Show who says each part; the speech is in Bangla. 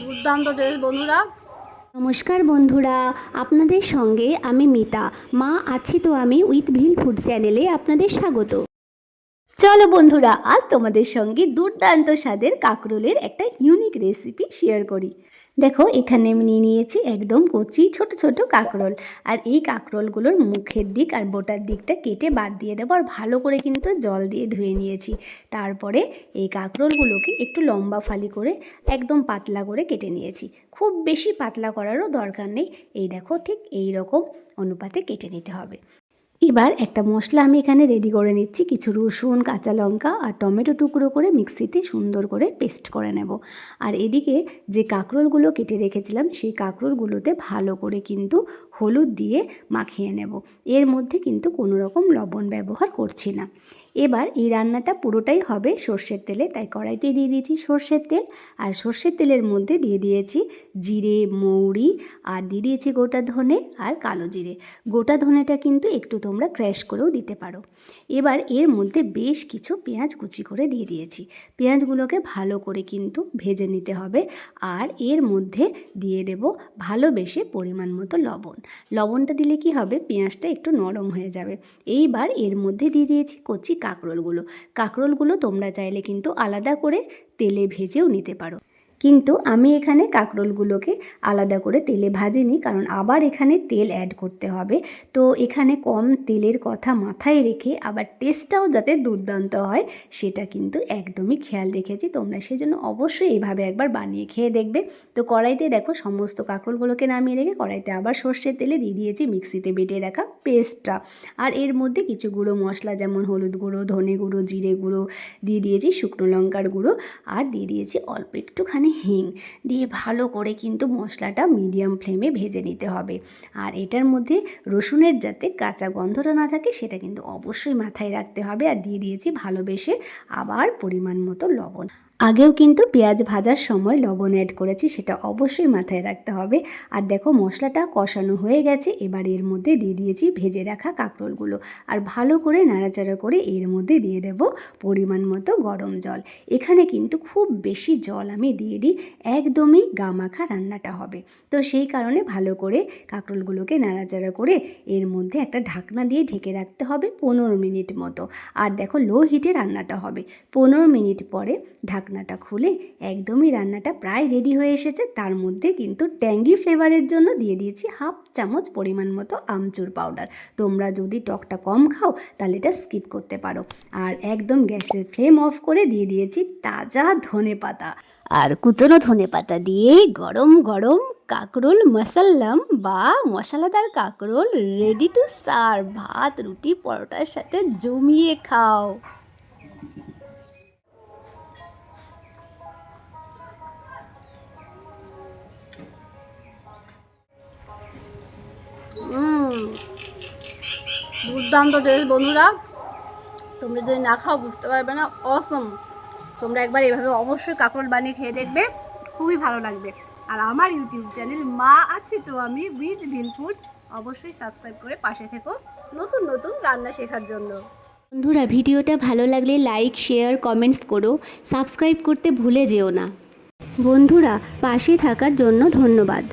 Speaker 1: দুর্দান্ত টেস্ট বন্ধুরা।
Speaker 2: নমস্কার বন্ধুরা, আপনাদের সঙ্গে আমি মিতা। মা আছি তো আমি উইথ ভিল ফুড চ্যানেলে আপনাদের স্বাগত। চলো বন্ধুরা, আজ তোমাদের সঙ্গে দুর্দান্ত স্বাদের কাঁকরোলের একটা ইউনিক রেসিপি শেয়ার করি। দেখো, এখানে আমি নিয়ে নিয়েছি একদম কচি ছোট ছোট কাঁকরোল। আর এই কাঁকরোলগুলোর মুখের দিক আর বোটার দিকটা কেটে বাদ দিয়ে দেবো, আর ভালো করে কিন্তু জল দিয়ে ধুয়ে নিয়েছি। তারপরে এই কাঁকরোলগুলোকে একটু লম্বা ফালি করে একদম পাতলা করে কেটে নিয়েছি। খুব বেশি পাতলা করারও দরকার নেই। এই দেখো, ঠিক এই রকম অনুপাতে কেটে নিতে হবে। এবার একটা মশলা আমি এখানে রেডি করে নিচ্ছি। কিছু রসুন, কাঁচা লঙ্কা আর টমেটো টুকরো করে মিক্সিতে সুন্দর করে পেস্ট করে নেব। আর এদিকে যে কাঁকরোলগুলো কেটে রেখেছিলাম সেই কাঁকরোলগুলোতে ভালো করে কিন্তু হলুদ দিয়ে মাখিয়ে নেব। এর মধ্যে কিন্তু কোনো রকম লবণ ব্যবহার করছি না। এবার এই রান্নাটা পুরোটাই হবে সর্ষের তেলে, তাই কড়াইতে দিয়ে দিয়েছি সর্ষের তেল। আর সর্ষের তেলের মধ্যে দিয়ে দিয়েছি জিরে, মৌরি, আর দিয়ে দিয়েছি গোটা ধনে আর কালো জিরে। গোটা ধনেটা কিন্তু একটু তোমরা ক্র্যাশ করেও দিতে পারো। এবার এর মধ্যে বেশ কিছু পেঁয়াজ কুচি করে দিয়ে দিয়েছি। পেঁয়াজগুলোকে ভালো করে কিন্তু ভেজে নিতে হবে। আর এর মধ্যে দিয়ে দেব ভালোবেসে পরিমাণ মতো লবণ। লবণটা দিলে কি হবে, পেঁয়াজটা একটু নরম হয়ে যাবে। এইবার এর মধ্যে দিয়ে দিয়েছি কচি কাঁকরোলগুলো তোমরা চাইলে কিন্তু আলাদা করে তেলে ভেজেও নিতে পারো, কিন্তু আমি এখানে কাঁকরোলগুলোকে আলাদা করে তেলে ভাজিনি, কারণ আবার এখানে তেল অ্যাড করতে হবে। তো এখানে কম তেলের কথা মাথায় রেখে আবার টেস্টটাও যাতে দুর্দান্ত হয় সেটা কিন্তু একদমই খেয়াল রেখেছি। তোমরা সেজন্য অবশ্যই এইভাবে একবার বানিয়ে খেয়ে দেখবে। তো কড়াইতে দেখো সমস্ত কাঁকরোলগুলোকে নামিয়ে রেখে কড়াইতে আবার সর্ষের তেলে দিয়ে দিয়েছি মিক্সিতে বেটে রাখা পেস্টটা। আর এর মধ্যে কিছু গুঁড়ো মশলা যেমন হলুদ গুঁড়ো, ধনে গুঁড়ো, জিরে গুঁড়ো দিয়ে দিয়েছি, শুকনো লঙ্কার গুঁড়ো, আর দিয়ে দিয়েছি অল্প একটুখানি হিং দিয়ে ভালো করে কিন্তু মশলাটা মিডিয়াম ফ্লেমে ভেজে নিতে হবে। আর এটার মধ্যে রসুনের যাতে কাঁচা গন্ধটা না থাকে সেটা কিন্তু অবশ্যই মাথায় রাখতে হবে। আর দিয়ে দিয়েছি ভালোবেসে আবার পরিমাণ মতো লবণ। আগেও কিন্তু পেঁয়াজ ভাজার সময় লবণ অ্যাড করেছি, সেটা অবশ্যই মাথায় রাখতে হবে। আর দেখো, মশলাটা কষানো হয়ে গেছে। এবার এর মধ্যে দিয়ে দিয়েছি ভেজে রাখা কাঁকরোলগুলো, আর ভালো করে নাড়াচাড়া করে এর মধ্যে দিয়ে দেব পরিমাণ মতো গরম জল। এখানে কিন্তু খুব বেশি জল আমি দিয়ে দিই, একদমই গামাখা রান্নাটা হবে। তো সেই কারণে ভালো করে কাঁকরোলগুলোকে নাড়াচাড়া করে এর মধ্যে একটা ঢাকনা দিয়ে ঢেকে রাখতে হবে 15 মিনিট মতো। আর দেখো, লো হিটে রান্নাটা হবে। 15 মিনিট পরে ঢাকনাটা খুলে একদমই রান্নাটা প্রায় রেডি হয়ে এসেছে। তার মধ্যে কিন্তু ট্যাঙ্গি ফ্লেভারের জন্য দিয়ে দিয়েছি হাফ চামচ পরিমাণ মতো আমচুর পাউডার। তোমরা যদি টকটা কম খাও তাহলে এটা স্কিপ করতে পারো। আর একদম গ্যাসের ফ্লেম অফ করে দিয়ে দিয়েছি তাজা ধনেপাতা। আর কুচনো ধনেপাতা দিয়ে গরম গরম কাঁকরোল মশাল্লাম বা মশলাদার কাঁকরোল রেডি টু সার্ভ। ভাত, রুটি, পরোটার সাথে জমিয়ে খাও।
Speaker 1: দুর্দান্ত টেস্ট বন্ধুরা। তোমরা যদি না খাও বুঝতে পারবে না। অসম। তোমরা একবার এভাবে অবশ্যই কাঁকরোল বানিয়ে খেয়ে দেখবে, খুবই ভালো লাগবে। আর আমার ইউটিউব চ্যানেল মা আছি তো আমি উইথ ভিল ফুড অবশ্যই সাবস্ক্রাইব করে পাশে থেকো নতুন নতুন রান্না শেখার জন্য।
Speaker 2: বন্ধুরা, ভিডিওটা ভালো লাগলে লাইক, শেয়ার, কমেন্টস করো। সাবস্ক্রাইব করতে ভুলে যেও না। বন্ধুরা, পাশে থাকার জন্য ধন্যবাদ।